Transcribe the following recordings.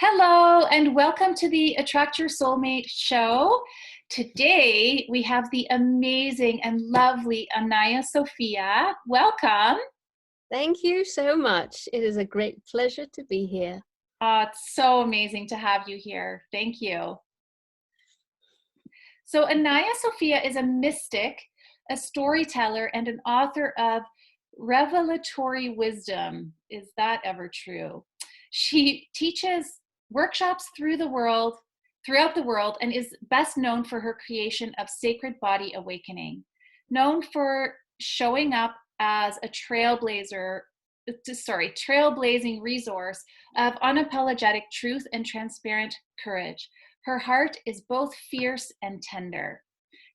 Hello, and welcome to the Attract Your Soulmate show. Today, we have the amazing and lovely Ania Sofia. Welcome. Thank you so much. It is a great pleasure to be here. It's so amazing to have you here. Thank you. So, Ania Sofia is a mystic, a storyteller, and an author of revelatory wisdom. Is that ever true? She teaches workshops throughout the world, and is best known for her creation of Sacred Body Awakening. Known for showing up as a trailblazing resource of unapologetic truth and transparent courage. Her heart is both fierce and tender.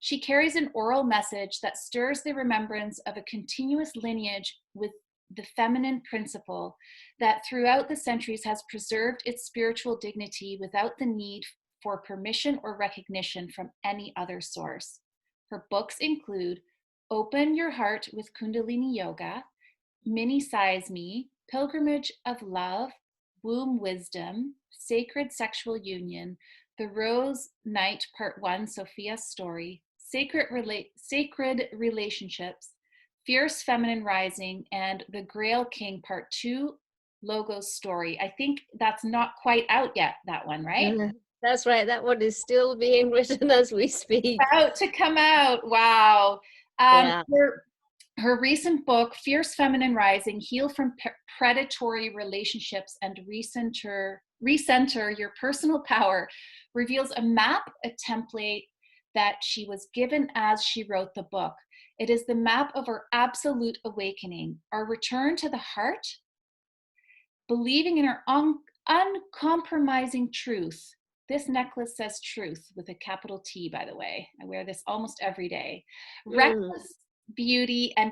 She carries an oral message that stirs the remembrance of a continuous lineage with the feminine principle that throughout the centuries has preserved its spiritual dignity without the need for permission or recognition from any other source. Her books include Open Your Heart with Kundalini Yoga, Mini Size Me, Pilgrimage of Love, Womb Wisdom, Sacred Sexual Union, The Rose Night Part 1, Sophia's Story, Sacred Relationships, Fierce Feminine Rising, and The Grail King Part 2, Logos Story. I think that's not quite out yet, that one, right? That's right. That one is still being written as we speak. About to come out. Wow. Yeah. Her recent book, Fierce Feminine Rising, Heal from Predatory Relationships and Recenter Your Personal Power, reveals a map, a template that she was given as she wrote the book. It is the map of our absolute awakening, our return to the heart, believing in our uncompromising truth. This necklace says truth with a capital T, by the way. I wear this almost every day. Reckless beauty and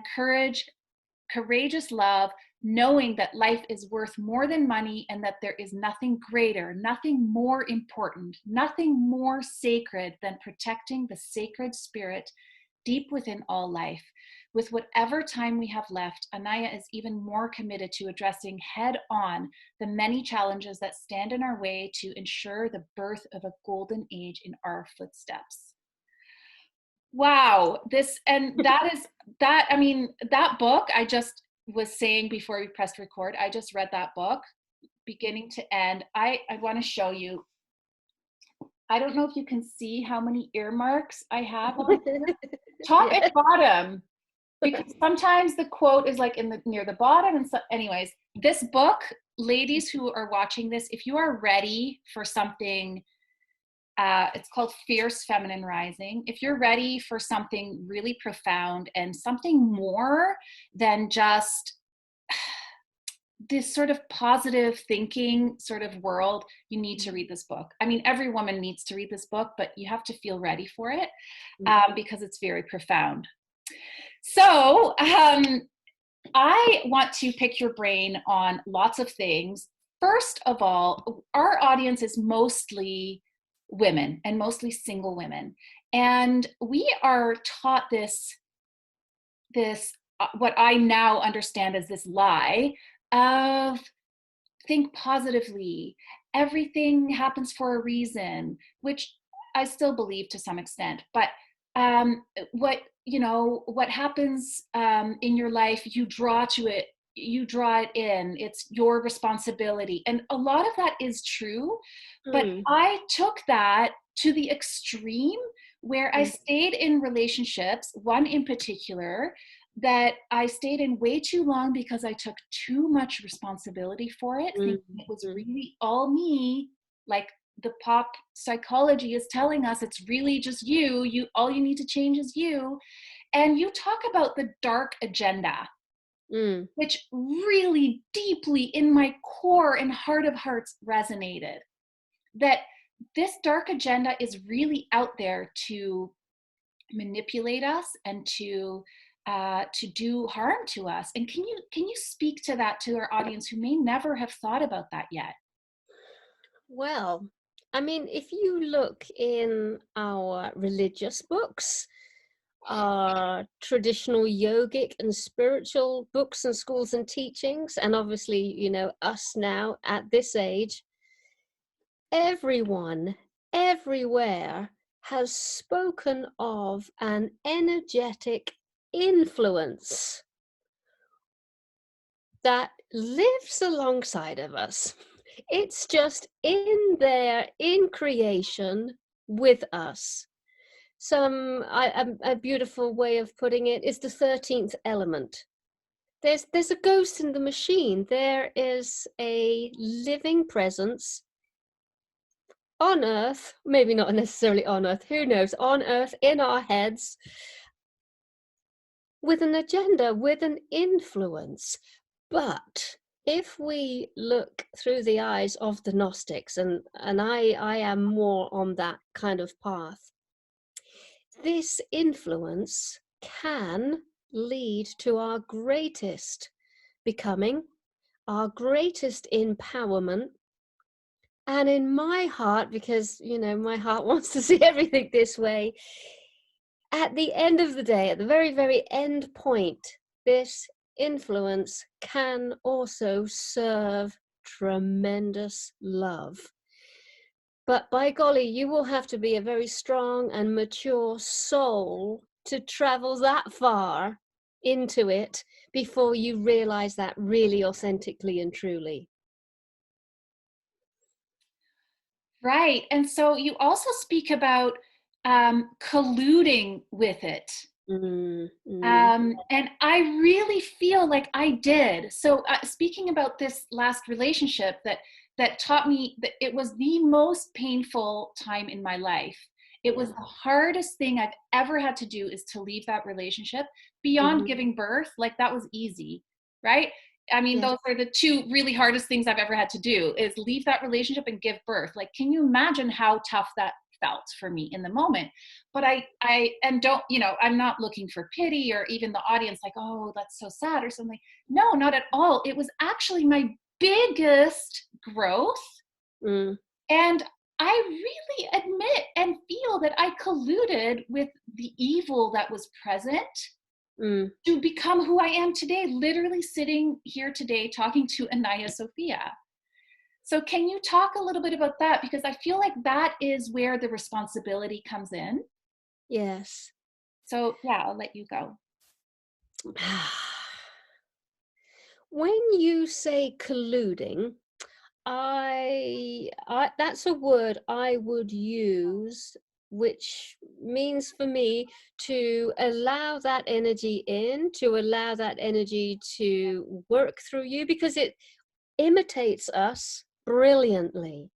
courageous love, knowing that life is worth more than money and that there is nothing greater, nothing more important, nothing more sacred than protecting the sacred spirit deep within all life. With whatever time we have left, Ania is even more committed to addressing head on the many challenges that stand in our way to ensure the birth of a golden age in our footsteps. Wow, that book, I just was saying before we pressed record, I just read that book beginning to end. I want to show you. I don't know if you can see how many earmarks I have on top and bottom, because sometimes the quote is like near the bottom. And so, anyways, this book, ladies who are watching this, if you are ready for something, it's called Fierce Feminine Rising. If you're ready for something really profound and something more than just this sort of positive thinking sort of world, you need to read this book. I mean, every woman needs to read this book, but you have to feel ready for it because it's very profound. So I want to pick your brain on lots of things. First of all, our audience is mostly women and mostly single women. And we are taught this what I now understand as this lie of think positively, everything happens for a reason, which I still believe to some extent. But what happens in your life, you draw to it, you draw it in, it's your responsibility. And a lot of that is true, but I took that to the extreme where I stayed in relationships, one in particular, that I stayed in way too long because I took too much responsibility for it, thinking it was really all me, like the pop psychology is telling us it's really just you all you need to change is you. And you talk about the dark agenda, which really deeply in my core and heart of hearts resonated, that this dark agenda is really out there to manipulate us and to do harm to us. And can you speak to that to our audience who may never have thought about that yet? Well, I mean, if you look in our religious books, our traditional yogic and spiritual books and schools and teachings, and obviously, us now at this age, everyone, everywhere has spoken of an energetic influence that lives alongside of us. It's just in there, in creation, with us. A beautiful way of putting it is the 13th element. There's a ghost in the machine. There is a living presence on Earth, maybe not necessarily on Earth, who knows, on Earth, in our heads, with an agenda, with an influence. But if we look through the eyes of the Gnostics, and I am more on that kind of path, this influence can lead to our greatest becoming, our greatest empowerment. And in my heart, because, my heart wants to see everything this way, at the end of the day, at the very, very end point, this influence can also serve tremendous love. But by golly, you will have to be a very strong and mature soul to travel that far into it before you realize that really authentically and truly. Right. And so you also speak about colluding with it. And I really feel like I did. So speaking about this last relationship that taught me that it was the most painful time in my life. It was the hardest thing I've ever had to do, is to leave that relationship. Beyond giving birth, like, that was easy, right? I mean, those are the two really hardest things I've ever had to do, is leave that relationship and give birth. Like, can you imagine how tough that felt for me in the moment? But and don't, I'm not looking for pity or even the audience like, oh, that's so sad or something. No, not at all. It was actually my biggest growth. And I really admit and feel that I colluded with the evil that was present to become who I am today, literally sitting here today talking to Ania Sofia. So can you talk a little bit about that? Because I feel like that is where the responsibility comes in. Yes. So yeah, I'll let you go. When you say colluding, that's a word I would use, which means for me to allow that energy in, to allow that energy to work through you, because it imitates us brilliantly.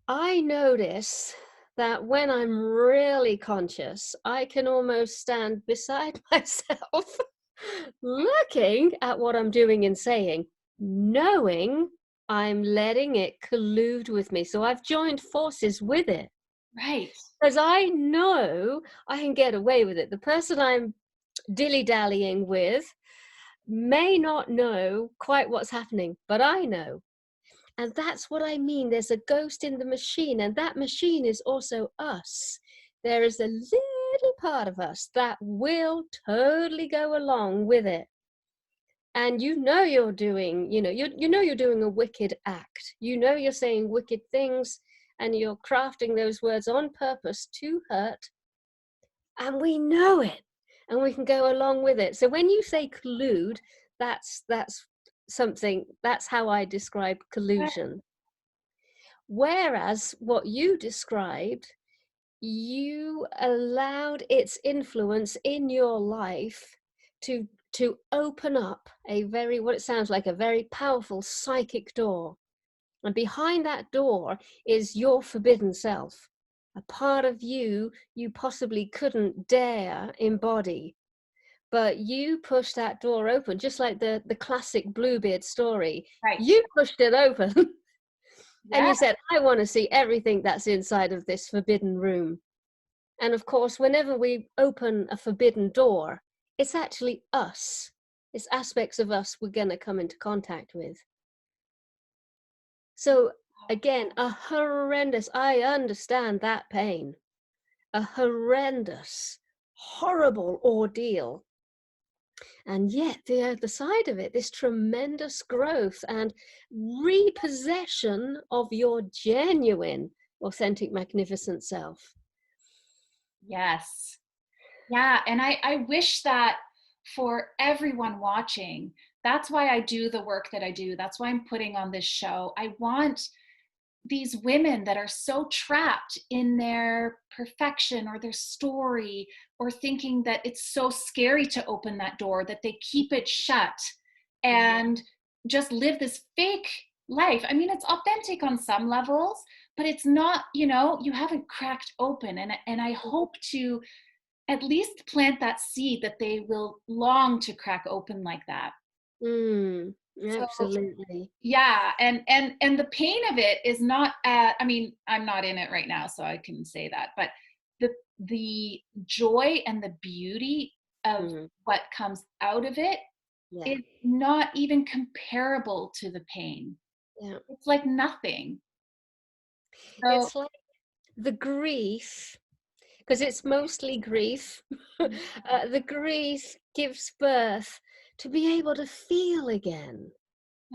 I notice that when I'm really conscious, I can almost stand beside myself, looking at what I'm doing and saying, knowing I'm letting it collude with me. So I've joined forces with it. Right. Because I know I can get away with it. The person I'm dilly-dallying with may not know quite what's happening, but I know. And that's what I mean. There's a ghost in the machine, and that machine is also us. There is a little part of us that will totally go along with it. And you're doing, you're doing a wicked act. You're saying wicked things, and you're crafting those words on purpose to hurt. And we know it, and we can go along with it. So when you say collude, that's something, that's how I describe collusion. Whereas what you described, you allowed its influence in your life to open up what it sounds like, a very powerful psychic door. And behind that door is your forbidden self, a part of you possibly couldn't dare embody. But you pushed that door open, just like the classic Bluebeard story. Right. You pushed it open. And Yeah. you said, I want to see everything that's inside of this forbidden room. And of course, whenever we open a forbidden door, it's actually us. It's aspects of us we're going to come into contact with. So again, I understand that pain, a horrendous, horrible ordeal. And yet the other side of it, this tremendous growth and repossession of your genuine, authentic, magnificent self. Yes. Yeah, and I wish that for everyone watching, that's why I do the work that I do. That's why I'm putting on this show. I want these women that are so trapped in their perfection or their story, or thinking that it's so scary to open that door that they keep it shut Mhm. and just live this fake life. I mean, it's authentic on some levels, but it's not, you haven't cracked open. And I hope to at least plant that seed that they will long to crack open like that. Mm, So absolutely. yeah, and the pain of it is not I mean, I'm not in it right now, so I can say that, but the joy and the beauty of Mm, what comes out of it yeah, is not even comparable to the pain. yeah. It's like nothing. So It's like the grief, because it's mostly grief. The grief gives birth to be able to feel again.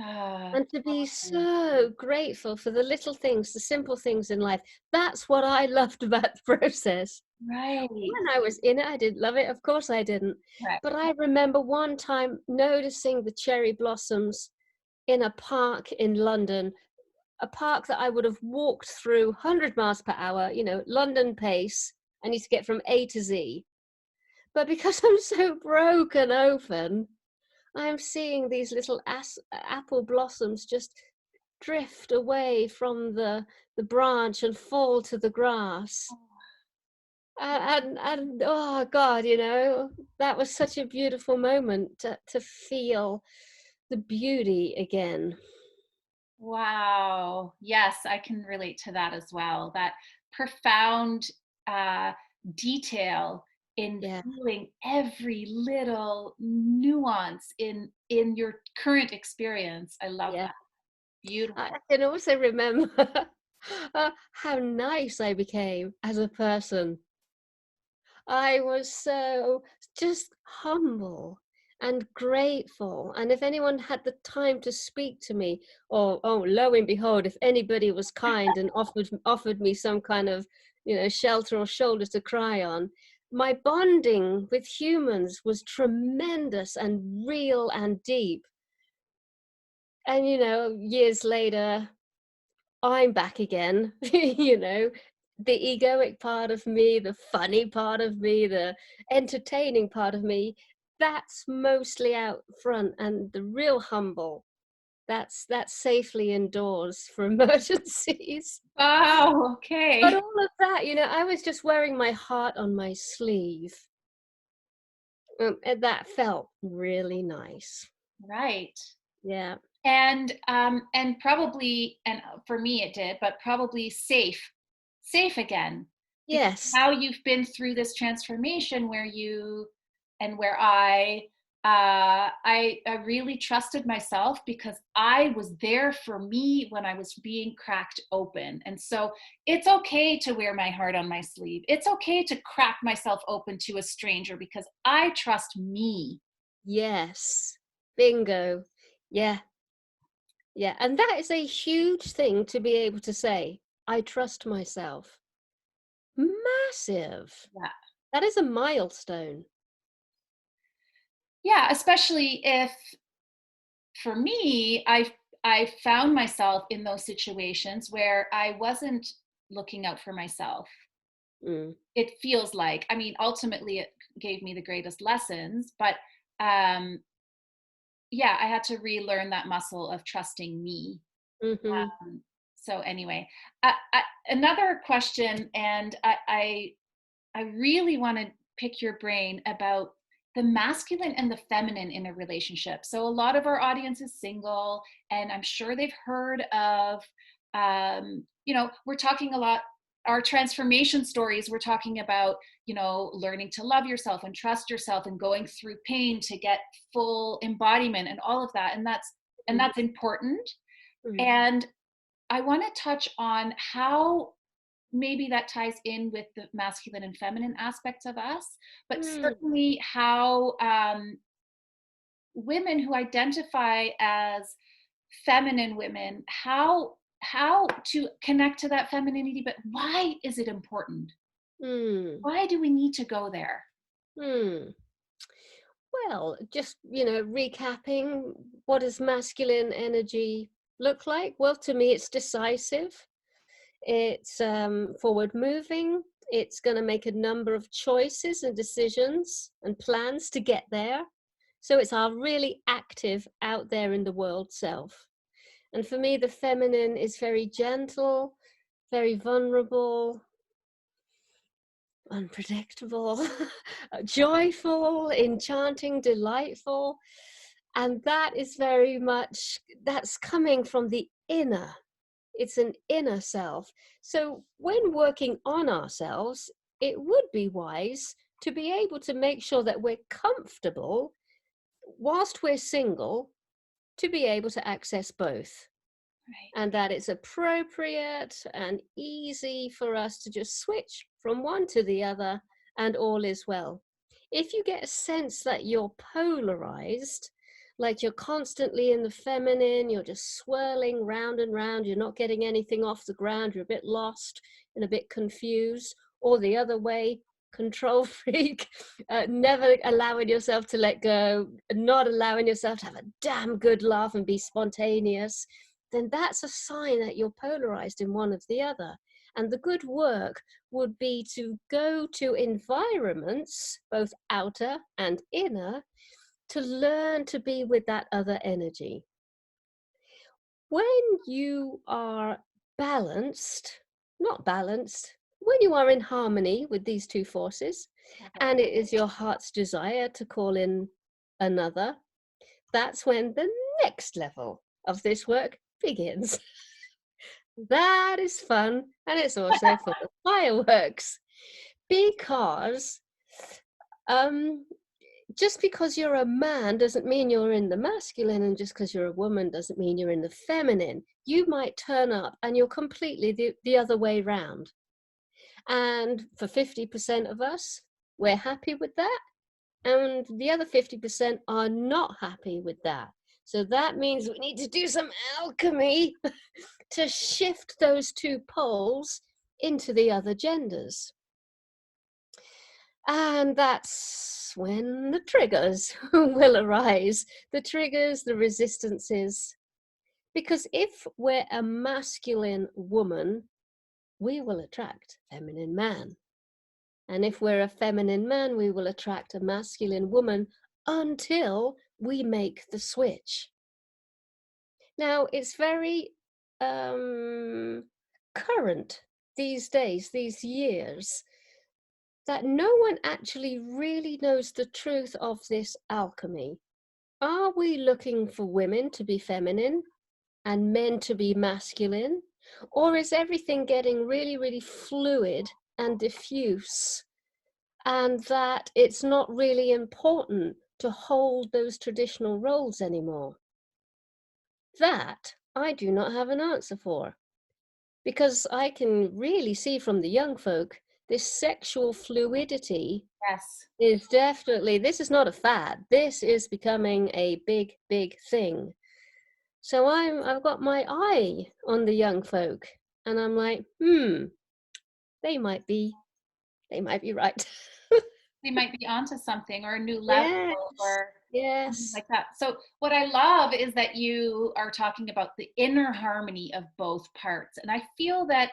ah, And to be totally. so grateful for the little things, the simple things in life. That's what I loved about the process. Right. When I was in it, I didn't love it. Of course I didn't. Right. But I remember one time noticing the cherry blossoms in a park in London, a park that I would have walked through 100 miles per hour, London pace. I need to get from A to Z. But because I'm so broken open, I'm seeing these little apple blossoms just drift away from the branch and fall to the grass. And oh God, that was such a beautiful moment to feel the beauty again. Wow. Yes, I can relate to that as well. That profound uh, detail in Yeah, feeling every little nuance in your current experience. I love yeah. that. I Beautiful. can also remember how nice I became as a person. I was so just humble and grateful. And if anyone had the time to speak to me, or oh, lo and behold, if anybody was kind and offered me some kind of shelter or shoulder to cry on, my bonding with humans was tremendous and real and deep. And years later, I'm back again, the egoic part of me, the funny part of me, the entertaining part of me, that's mostly out front, and the real humble, that's safely indoors for emergencies. Wow. But Okay. all of that, I was just wearing my heart on my sleeve, and that felt really nice. Right. Yeah. And probably, and for me it did, but probably safe again, because Yes. now you've been through this transformation where you and where I really trusted myself because I was there for me when I was being cracked open. And so it's okay to wear my heart on my sleeve. It's okay to crack myself open to a stranger because I trust me. Yes. Bingo. Yeah. Yeah, and that is a huge thing to be able to say, "I trust myself." Massive. Yeah. That is a milestone. Yeah, especially if for me, I found myself in those situations where I wasn't looking out for myself. Mm. It feels like, I mean, ultimately it gave me the greatest lessons, but um, yeah, I had to relearn that muscle of trusting me. Mhm. So anyway, another question, and I really want to pick your brain about the masculine and the feminine in a relationship. So a lot of our audience is single, and I'm sure they've heard of, we're talking a lot. Our transformation stories, we're talking about, learning to love yourself and trust yourself and going through pain to get full embodiment and all of that. And Mhm. that's important. Mhm. And I want to touch on how maybe that ties in with the masculine and feminine aspects of us, but Mm. certainly how women who identify as feminine women how to connect to that femininity, but why is it important? Mm. Why do we need to go there? Mm. Well, just, recapping, what does masculine energy look like? Well, to me, it's decisive. It's forward moving. It's going to make a number of choices and decisions and plans to get there. So it's our really active out there in the world self. And for me, the feminine is very gentle, very vulnerable, unpredictable, joyful, enchanting, delightful. And that is very much, that's coming from the inner. It's an inner self. So when working on ourselves, it would be wise to be able to make sure that we're comfortable whilst we're single, to be able to access both, Right. and that it's appropriate and easy for us to just switch from one to the other, and all is well. If you get a sense that you're polarized, like you're constantly in the feminine, you're just swirling round and round, you're not getting anything off the ground, you're a bit lost and a bit confused, or the other way, control freak, never allowing yourself to let go, not allowing yourself to have a damn good laugh and be spontaneous, then that's a sign that you're polarized in one of the other. And the good work would be to go to environments, both outer and inner, to learn to be with that other energy. When you are balanced, not balanced, when you are in harmony with these two forces, and it is your heart's desire to call in another, that's when the next level of this work begins. That is fun, and it's also full of fireworks, because um, just because you're a man doesn't mean you're in the masculine, and just because you're a woman doesn't mean you're in the feminine. You might turn up and you're completely the other way round. And for 50% of us, we're happy with that, and the other 50% are not happy with that. So that means we need to do some alchemy to shift those two poles into the other genders. And that's when the triggers will arise, the triggers, the resistances. Because if we're a masculine woman, we will attract feminine man. And if we're a feminine man, we will attract a masculine woman until we make the switch. Now, it's very current these days, these years, that no one actually really knows the truth of this alchemy. Are we looking for women to be feminine and men to be masculine? Or is everything getting really, really fluid and diffuse, and that it's not really important to hold those traditional roles anymore? That I do not have an answer for, because I can really see from the young folk this sexual fluidity Yes. is definitely, this is not a fad. This is becoming a big, big thing. So I've got my eye on the young folk, and I'm like, they might be right. They might be onto something, or a new level, Yes, or something yes. like that. So what I love is that you are talking about the inner harmony of both parts. And I feel that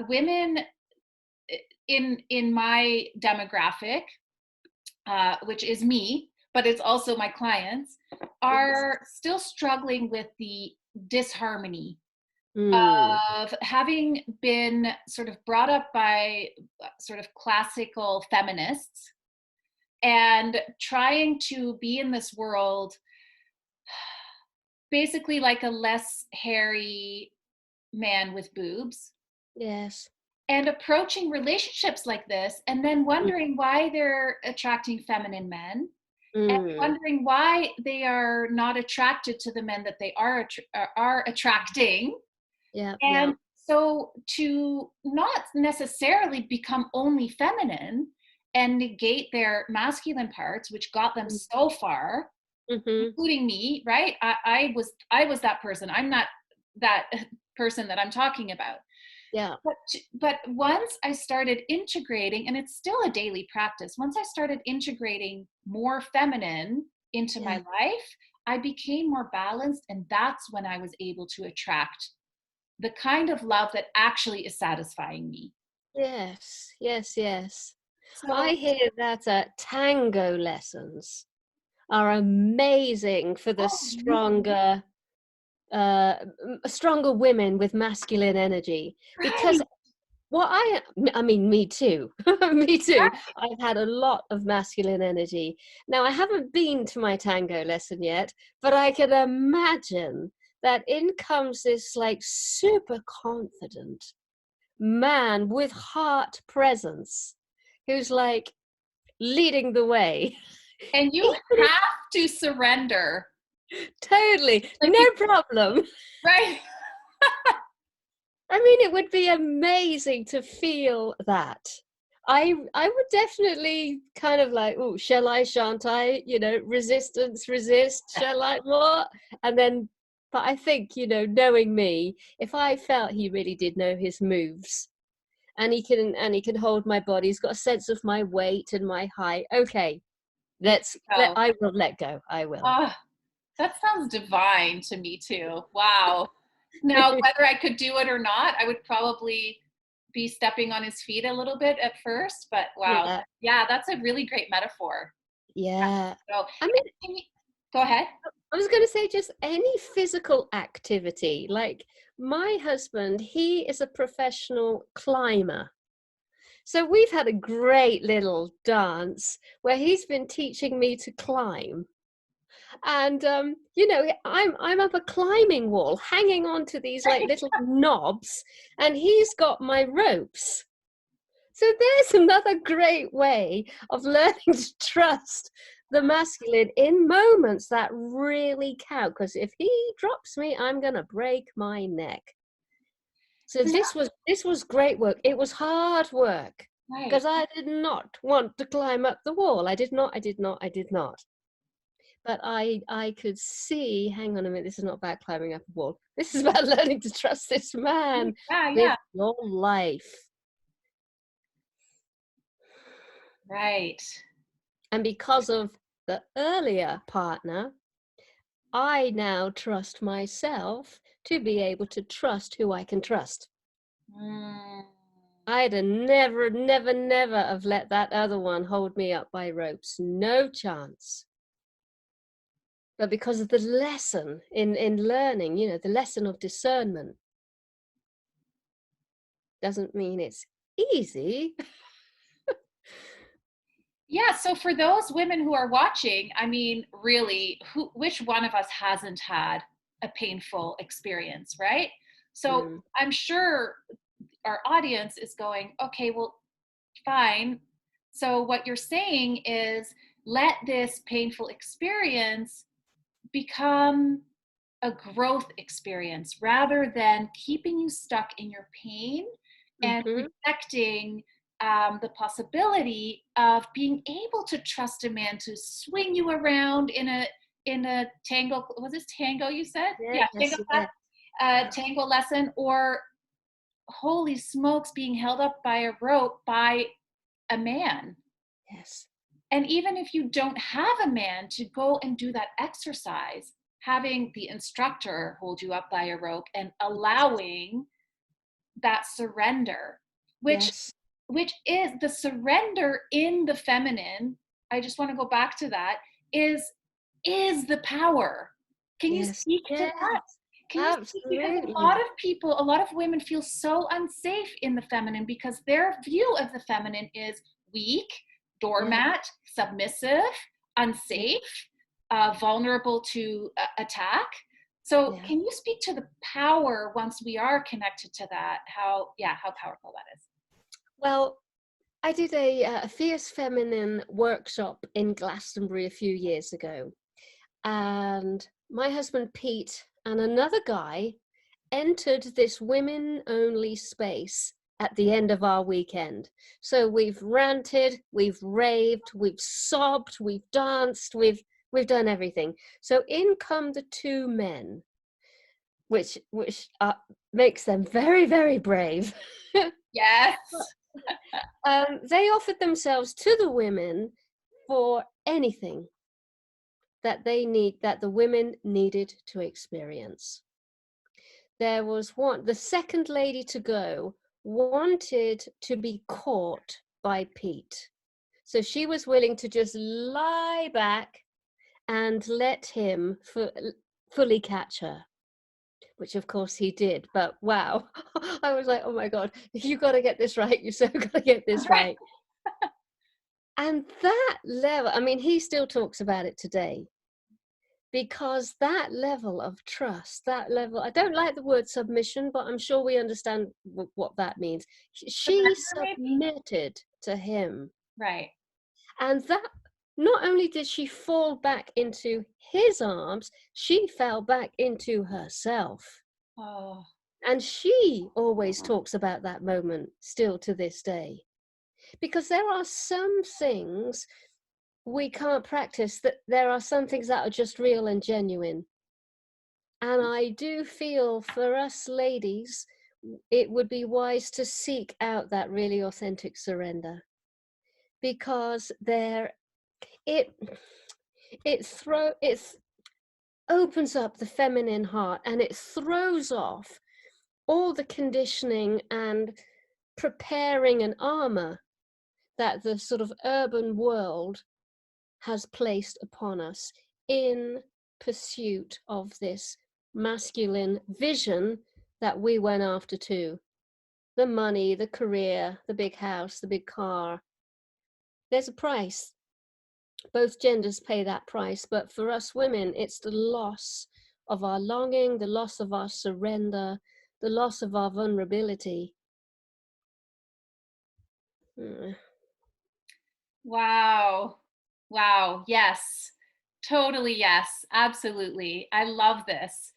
women in my demographic, which is me, but it's also my clients, Yes. are still struggling with the disharmony Mm, of having been sort of brought up by sort of classical feminists and trying to be in this world basically like a less hairy man with boobs, yes. and approaching relationships like this and then Mm, wondering why they're attracting feminine men, and mm, wondering why they are not attracted to the men that they are attracting. yeah, yeah. And so to not necessarily become only feminine and negate their masculine parts, which got them Mm, so far, Mhm. including me, right? I was that person. I'm not that person that I'm talking about. Yeah. But once I started integrating, and it's still a daily practice, once I started integrating more feminine into my Yeah. life, I became more balanced. And that's when I was able to attract the kind of love that actually is satisfying me. Yes. Yes. Yes. I So, hear that tango lessons are amazing for the oh, really? stronger women with masculine energy, because Right. I mean, me too. Me too. I've had a lot of masculine energy. Now, I haven't been to my tango lesson yet, but I can imagine that in comes this like super confident man with heart presence who's like leading the way. And you Even if have to surrender. totally Like, no problem. right. I mean, it would be amazing to feel that. I would definitely kind of like, oh, shall I, shan't I? Resistance, resist, shall I, what? And then, but I think, knowing me, if I felt he really did know his moves, and he can hold my body, he's got a sense of my weight and my height. Okay, So, I will let go. I will. ah, that sounds divine to me too. Wow. Now, whether I could do it or not, I would probably be stepping on his feet a little bit at first, but wow. Yeah, Yeah, that's a really great metaphor. yeah. So, I mean, can you, go ahead. I was going to say just any physical activity. Like my husband, he is a professional climber. So we've had a great little dance where he's been teaching me to climb. And I'm up a climbing wall, hanging on to these like little knobs, and he's got my ropes. So there's another great way of learning to trust the masculine in moments that really count. Because if he drops me, I'm gonna break my neck. So So, yeah, this was great work. It was hard work right. because I did not want to climb up the wall. I did not. I did not. I did not. But I could see. Hang on a minute. This is not about climbing up a wall. This is about learning to trust this man Yeah, with yeah. your life. Right. And because of the earlier partner, I now trust myself to be able to trust who I can trust. Mm. I'd have never, never, never have let that other one hold me up by ropes. No chance. But because of the lesson in learning, the lesson of discernment doesn't mean it's easy. Yeah, so for those women who are watching, I mean, really, which one of us hasn't had a painful experience, right? So Mm, I'm sure our audience is going, okay, well, fine. So what you're saying is let this painful experience become a growth experience rather than keeping you stuck in your pain and mm-hmm. rejecting the possibility of being able to trust a man to swing you around in a tango. Was this tango you said? Yeah, tango Yes, class, yes, tango lesson, or holy smokes, being held up by a rope by a man. yes, And even if you don't have a man to go and do that exercise, having the instructor hold you up by a rope and allowing that surrender, which yes, which is the surrender in the feminine. I just want to go back to that, is the power. Can you yes, speak to that? yes, Can you speak? Because a lot absolutely. of people, a lot of women feel so unsafe in the feminine because their view of the feminine is weak, Yeah, doormat, submissive, yeah, unsafe, vulnerable to attack. So yeah. can you speak to the power once we are connected to that? How powerful that is. Well, I did a Fierce Feminine workshop in Glastonbury a few years ago, and my husband Pete and another guy entered this women only space at the end of our weekend. So we've ranted, we've raved, we've sobbed, we've danced, we've We've done everything. So in come the two men, which makes them very, very brave. Yes. They offered themselves to the women for anything that the women needed to experience. There was the second lady to go wanted to be caught by Pete. So she was willing to just lie back and let him fully catch her, which of course he did. But wow, I was like, oh my God, you got to get this right. You so got to get this right. And that level, I mean, he still talks about it today, because that level of trust, that level, I don't like the word submission, but I'm sure we understand what that means. She Surrender, maybe? submitted to him. Right. And that, not only did she fall back into his arms, she fell back into herself. Oh. And she always talks about that moment still to this day. Because there are some things we can't practice, that there are some things that are just real and genuine. And I do feel for us ladies, it would be wise to seek out that really authentic surrender, because it opens up the feminine heart, and it throws off all the conditioning and preparing and armor that the sort of urban world has placed upon us in pursuit of this masculine vision that we went after too. The money, the career, the big house, the big car. There's a price. Both genders pay that price, but for us women, it's the loss of our longing, the loss of our surrender, the loss of our vulnerability. Wow. Wow. Yes. Totally. Yes. Absolutely. I love this.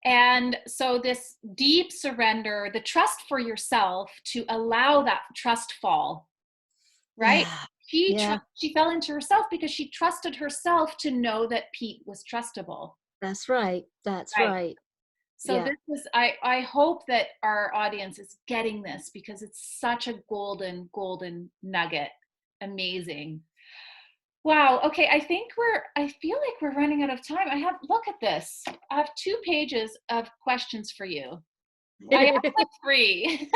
And so, this deep surrender, the trust for yourself to allow that trust fall, right? Yeah, She yeah, she fell into herself because she trusted herself to know that Pete was trustable. that's right. That's Right. right. So Yeah. this is, I hope that our audience is getting this, because it's such a golden nugget. Amazing. Wow. Okay. I feel like we're running out of time. Look at this. I have 2 pages of questions for you. I asked like 3.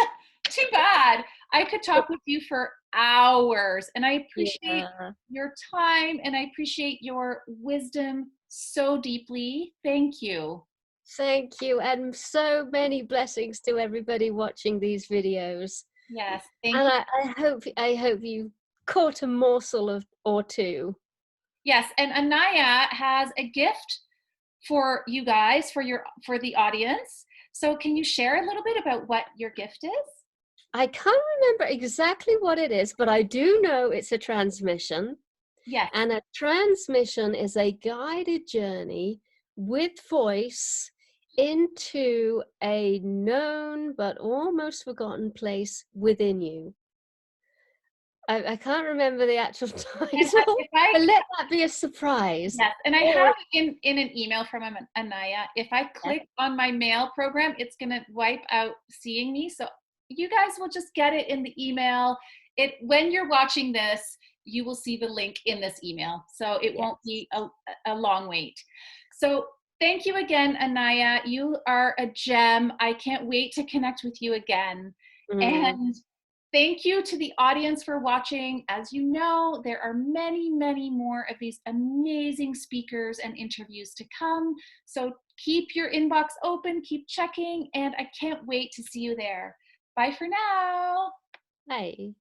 Too bad. I could talk with you for hours, and I appreciate Yeah. your time, and I appreciate your wisdom so deeply. Thank you. Thank you, and so many blessings to everybody watching these videos. Yes. Thank And you. I hope you caught a morsel of or two. Yes, and Anaya has a gift for you guys, for the audience. So can you share a little bit about what your gift is? I can't remember exactly what it is, but I do know it's a transmission. Yes. And a transmission is a guided journey with voice into a known but almost forgotten place within you. I can't remember the actual And title, if I but let that be a surprise. Yes, and I Or have in an email from Anaya. If I yeah, click on my mail program, it's going to wipe out seeing me. So you guys will just get it in the email. When you're watching this, you will see the link in this email. So it yes. won't be a long wait. So thank you again, Anaya. You are a gem. I can't wait to connect with you again. Mm. And thank you to the audience for watching. As you know, there are many more of these amazing speakers and interviews to come. So keep your inbox open, keep checking, and I can't wait to see you there. Bye for now. Hey.